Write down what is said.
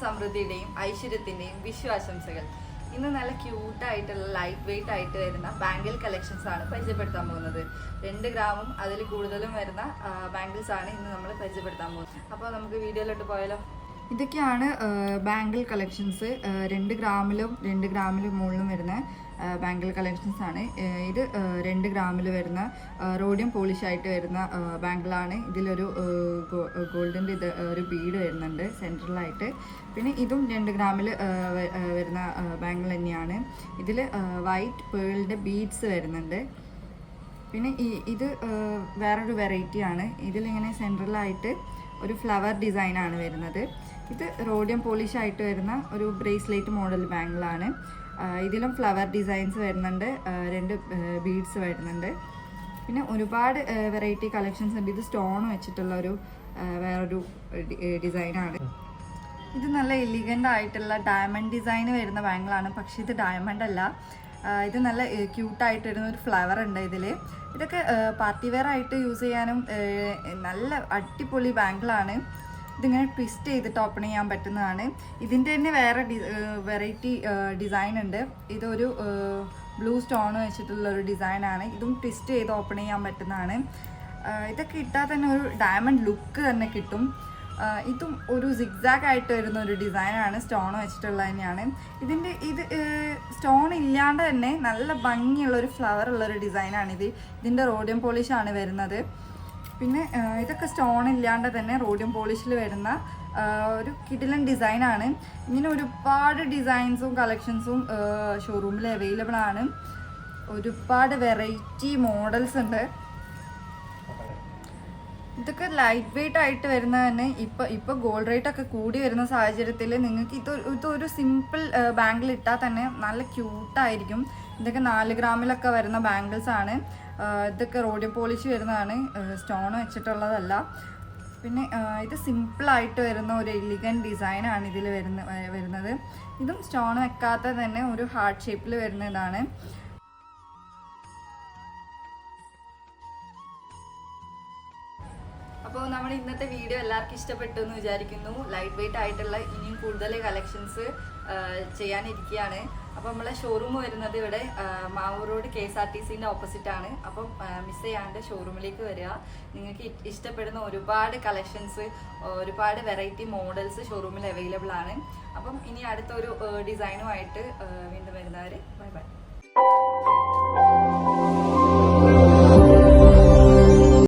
സമൃദ്ധിയുടെയും ഐശ്വര്യത്തിന്റെയും വിശ്വാശംസകൾ. ഇന്ന് നല്ല ക്യൂട്ടായിട്ടുള്ള ലൈറ്റ് വെയിറ്റ് ആയിട്ട് വരുന്ന ബാംഗിൾ കളക്ഷൻസ് ആണ് പരിചയപ്പെടുത്താൻ പോകുന്നത്. 2 ഗ്രാമും അതിൽ കൂടുതലും വരുന്ന ബാംഗിൾസ് ആണ് ഇന്ന് നമ്മൾ പരിചയപ്പെടുത്താൻ പോകുന്നത്. അപ്പോൾ നമുക്ക് വീഡിയോയിലോട്ട് പോയാലോ. ഇതൊക്കെയാണ് ബാംഗിൾ കളക്ഷൻസ്. 2 ഗ്രാമിലും 2 ഗ്രാമിലും മുകളിലും വരുന്ന ബാംഗിൾ കളക്ഷൻസ് ആണ്. ഇത് 2 ഗ്രാമിൽ വരുന്ന റോഡിയം പോളിഷ് ആയിട്ട് വരുന്ന ബാംഗിളാണ്. ഇതിലൊരു ഗോൾഡിൻ്റെ ഒരു ബീഡ് വരുന്നുണ്ട് സെൻട്രലായിട്ട്. പിന്നെ ഇതും 2 ഗ്രാമിൽ വരുന്ന ബാംഗിൾ തന്നെയാണ്. ഇതിൽ വൈറ്റ് പേളിൻ്റെ ബീഡ്സ് വരുന്നുണ്ട്. പിന്നെ ഇത് വേറൊരു വെറൈറ്റിയാണ്. ഇതിലിങ്ങനെ സെൻട്രലായിട്ട് ഒരു ഫ്ലവർ ഡിസൈനാണ് വരുന്നത്. ഇത് റോഡിയം പോളിഷ് ആയിട്ട് വരുന്ന ഒരു ബ്രേസ്ലെറ്റ് മോഡൽ ബാംഗിളാണ്. ഇതിലും ഫ്ലവർ ഡിസൈൻസ് വരുന്നുണ്ട്, 2 ബീഡ്സ് വരുന്നുണ്ട്. പിന്നെ ഒരുപാട് വെറൈറ്റി കളക്ഷൻസ് ഉണ്ട്. ഇത് സ്റ്റോൺ വെച്ചിട്ടുള്ള ഒരു വേറൊരു ഡിസൈനാണ്. ഇത് നല്ല എലിഗൻ്റ് ആയിട്ടുള്ള ഡയമണ്ട് ഡിസൈൻ വരുന്ന ബാംഗിളാണ്. പക്ഷേ ഇത് ഡയമണ്ട് അല്ല. ഇത് നല്ല ക്യൂട്ടായിട്ട് വരുന്ന ഒരു ഫ്ലവർ ഉണ്ട് ഇതിൽ. ഇതൊക്കെ പാർട്ടി വെയർ ആയിട്ട് യൂസ് ചെയ്യാനും നല്ല അടിപൊളി ബാംഗിളാണ്. ഇതിങ്ങനെ ട്വിസ്റ്റ് ചെയ്തിട്ട് ഓപ്പൺ ചെയ്യാൻ പറ്റുന്നതാണ്. ഇതിൻ്റെ തന്നെ വേറെ വെറൈറ്റി ഡിസൈൻ ഉണ്ട്. ഇതൊരു ബ്ലൂ സ്റ്റോൺ വെച്ചിട്ടുള്ളൊരു ഡിസൈനാണ്. ഇതും ട്വിസ്റ്റ് ചെയ്ത് ഓപ്പൺ ചെയ്യാൻ പറ്റുന്നതാണ്. ഇതൊക്കെ ഇട്ടാൽ തന്നെ ഒരു ഡയമണ്ട് ലുക്ക് തന്നെ കിട്ടും. ഇതും ഒരു സിഗ്സാഗ് ആയിട്ട് വരുന്ന ഒരു ഡിസൈനാണ്. സ്റ്റോൺ വെച്ചിട്ടുള്ളത് തന്നെയാണ്. ഇത് സ്റ്റോൺ ഇല്ലാണ്ട് തന്നെ നല്ല ഭംഗിയുള്ളൊരു ഫ്ലവർ ഉള്ളൊരു ഡിസൈനാണ്. ഇതിൻ്റെ റോഡിയം പോളിഷാണ് വരുന്നത്. പിന്നെ ഇതൊക്കെ സ്റ്റോൺ ഇല്ലാണ്ട് തന്നെ റോഡിയം പോളിഷിൽ വരുന്ന ഒരു കിടിലൻ ഡിസൈനാണ്. ഇങ്ങനെ ഒരുപാട് ഡിസൈൻസും കളക്ഷൻസും ഷോറൂമിൽ അവൈലബിൾ ആണ്. ഒരുപാട് വെറൈറ്റി മോഡൽസ് ഉണ്ട്. ഇതൊക്കെ ലൈറ്റ് വെയിറ്റ് ആയിട്ട് വരുന്ന തന്നെ ഇപ്പോൾ ഗോൾഡ് റേറ്റ് ഒക്കെ കൂടി വരുന്ന സാഹചര്യത്തിൽ നിങ്ങൾക്ക് ഇതൊരു സിമ്പിൾ ബാംഗിൾ ഇട്ടാൽ തന്നെ നല്ല ക്യൂട്ടായിരിക്കും. ഇതൊക്കെ 4 ഗ്രാമിലൊക്കെ വരുന്ന ബാംഗിൾസ് ആണ്. ഇതൊക്കെ റോഡിയം പോളിഷ് വരുന്നതാണ്, സ്റ്റോൺ വെച്ചിട്ടുള്ളതല്ല. പിന്നെ ഇത് സിമ്പിളായിട്ട് വരുന്ന ഒരു എലിഗൻറ്റ് ഡിസൈനാണ് ഇതിൽ വരുന്നത്. ഇതും സ്റ്റോൺ വെക്കാത്ത തന്നെ ഒരു ഹാർട്ട് ഷേപ്പിൽ വരുന്നതാണ്. അപ്പോൾ നമ്മുടെ ഇന്നത്തെ വീഡിയോ എല്ലാവർക്കും ഇഷ്ടപ്പെട്ടു എന്ന് വിചാരിക്കുന്നു. ലൈറ്റ് വെയിറ്റ് ആയിട്ടുള്ള ഇനിയും കൂടുതൽ കളക്ഷൻസ് ചെയ്യാനിരിക്കുകയാണ്. അപ്പോൾ നമ്മളെ ഷോറൂം വരുന്നത് ഇവിടെ മാവൂർ റോഡ് KSRTCൻ്റെ ഓപ്പോസിറ്റാണ്. അപ്പം മിസ് ചെയ്യാണ്ട് ഷോറൂമിലേക്ക് വരിക. നിങ്ങൾക്ക് ഇഷ്ടപ്പെടുന്ന ഒരുപാട് കളക്ഷൻസ്, ഒരുപാട് വെറൈറ്റി മോഡൽസ് ഷോറൂമിൽ അവൈലബിൾ ആണ്. അപ്പം ഇനി അടുത്തൊരു ഡിസൈനുമായിട്ട് വീണ്ടും വരുന്നവർ ബൈ ബൈ.